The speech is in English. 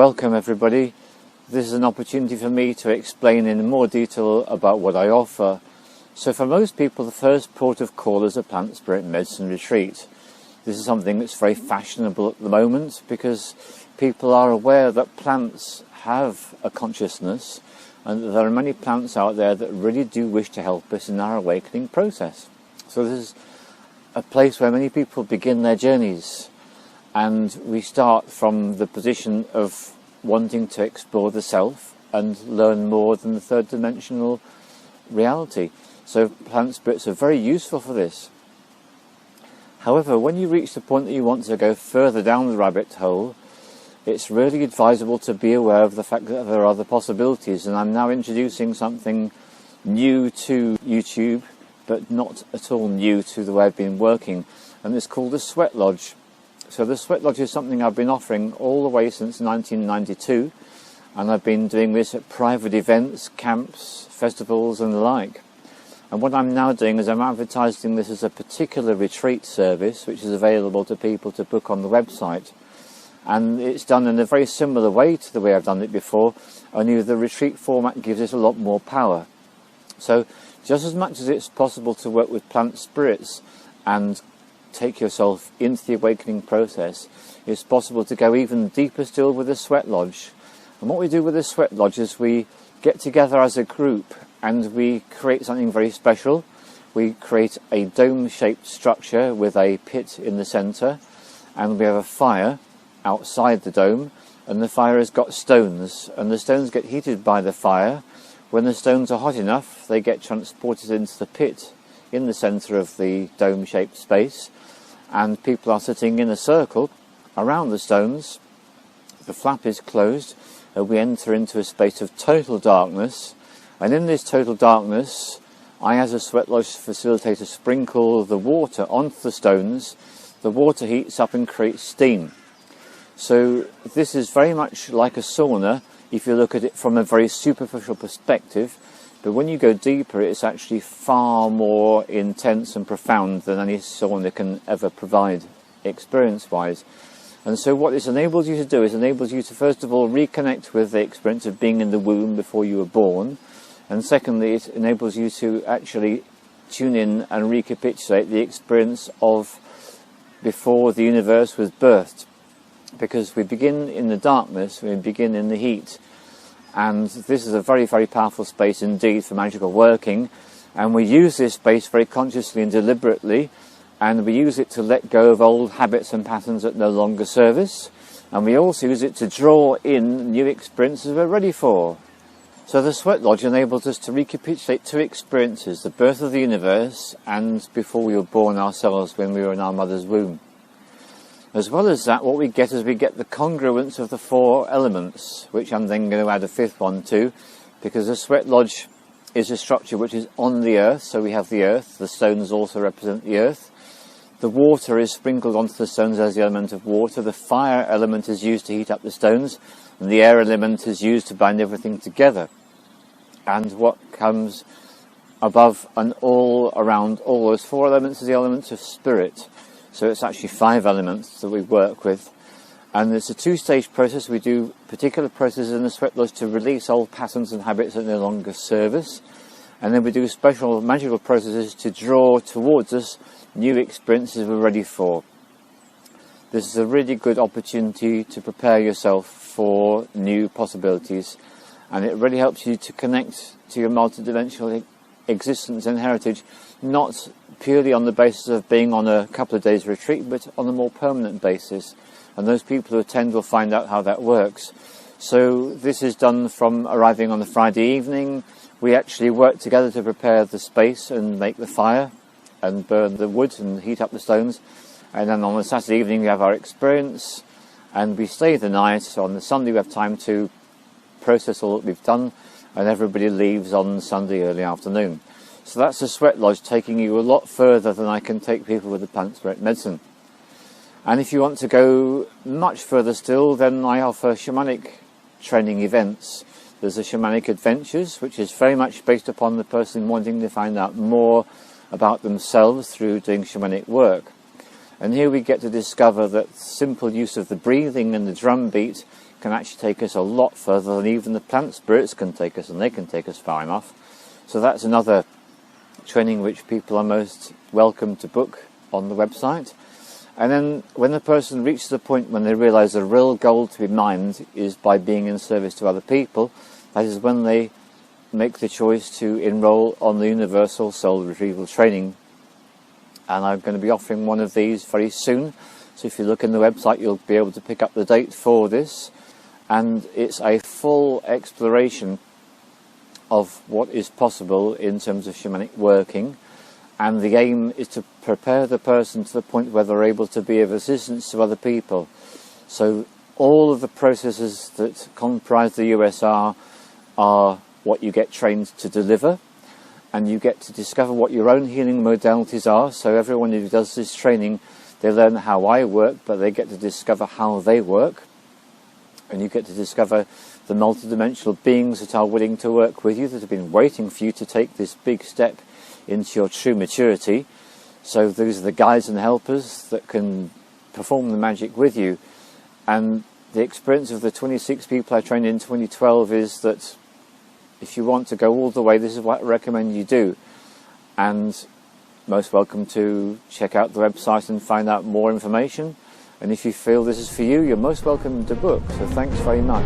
Welcome everybody. This is an opportunity for me to explain in more detail about what I offer. So for most people, the first port of call is a plant spirit medicine retreat. This is something that's very fashionable at the moment because people are aware that plants have a consciousness and that there are many plants out there that really do wish to help us in our awakening process. So this is a place where many people begin their journeys, and we start from the position of wanting to explore the self and learn more than the third dimensional reality. So plant spirits are very useful for this. However, when you reach the point that you want to go further down the rabbit hole, it's really advisable to be aware of the fact that there are other possibilities, and I'm now introducing something new to YouTube, but not at all new to the way I've been working, and it's called the Sweat Lodge. So the Sweat Lodge is something I've been offering all the way since 1992, and I've been doing this at private events, camps, festivals and the like. And what I'm now doing is I'm advertising this as a particular retreat service which is available to people to book on the website. And it's done in a very similar way to the way I've done it before, only the retreat format gives it a lot more power. So just as much as it's possible to work with plant spirits and take yourself into the awakening process, it's possible to go even deeper still with the Sweat Lodge. And what we do with the Sweat Lodge is we get together as a group and we create something very special. We create a dome-shaped structure with a pit in the centre, and we have a fire outside the dome, and the fire has got stones, and the stones get heated by the fire. When the stones are hot enough, they get transported into the pit in the centre of the dome-shaped space, and people are sitting in a circle around the stones. The flap is closed, and we enter into a space of total darkness, and in this total darkness I, as a Sweat Lodge facilitator, sprinkle the water onto the stones. The water heats up and creates steam. So this is very much like a sauna if you look at it from a very superficial perspective, but when you go deeper it's actually far more intense and profound than any sauna can ever provide experience-wise. And so what this enables you to do is enables you to first of all reconnect with the experience of being in the womb before you were born, and secondly it enables you to actually tune in and recapitulate the experience of before the universe was birthed. Because we begin in the darkness, we begin in the heat, and this is a very, very powerful space indeed for magical working, and we use this space very consciously and deliberately, and we use it to let go of old habits and patterns that no longer serve us, and we also use it to draw in new experiences we're ready for. So the Sweat Lodge enables us to recapitulate two experiences: the birth of the universe and before we were born ourselves when we were in our mother's womb. As well as that, what we get is we get the congruence of the four elements, which I'm then going to add a fifth one to, because the Sweat Lodge is a structure which is on the earth, so we have the earth, the stones also represent the earth. The water is sprinkled onto the stones as the element of water, the fire element is used to heat up the stones, and the air element is used to bind everything together. And what comes above and all around all those four elements is the element of spirit. So it's actually 5 elements that we work with, and it's a 2-stage process. We do particular processes in the Sweat Lodge to release old patterns and habits that no longer serve us, and then we do special magical processes to draw towards us new experiences we're ready for. This is a really good opportunity to prepare yourself for new possibilities, and it really helps you to connect to your multidimensional existence and heritage, not purely on the basis of being on a couple of days retreat, but on a more permanent basis. And those people who attend will find out how that works. So this is done from arriving on the Friday evening. We actually work together to prepare the space and make the fire and burn the wood and heat up the stones. And then on the Saturday evening we have our experience and we stay the night. So on the Sunday we have time to process all that we've done, and everybody leaves on Sunday early afternoon. So that's the Sweat Lodge, taking you a lot further than I can take people with the plant spirit medicine. And if you want to go much further still, then I offer shamanic training events. There's the Shamanic Adventures, which is very much based upon the person wanting to find out more about themselves through doing shamanic work. And here we get to discover that simple use of the breathing and the drum beat can actually take us a lot further than even the plant spirits can take us, and they can take us far enough. So that's another training which people are most welcome to book on the website. And then when the person reaches the point when they realise the real goal to be mined is by being in service to other people, that is when they make the choice to enrol on the Universal Soul Retrieval Training. And I'm going to be offering one of these very soon. So if you look in the website, you'll be able to pick up the date for this. And it's a full exploration of what is possible in terms of shamanic working. And the aim is to prepare the person to the point where they're able to be of assistance to other people. So all of the processes that comprise the USR are what you get trained to deliver, and you get to discover what your own healing modalities are. So everyone who does this training, they learn how I work, but they get to discover how they work, and you get to discover the multidimensional beings that are willing to work with you, that have been waiting for you to take this big step into your true maturity. So these are the guides and helpers that can perform the magic with you. And the experience of the 26 people I trained in 2012 is that if you want to go all the way, this is what I recommend you do. And most welcome to check out the website and find out more information. And if you feel this is for you, you're most welcome to book. So thanks very much.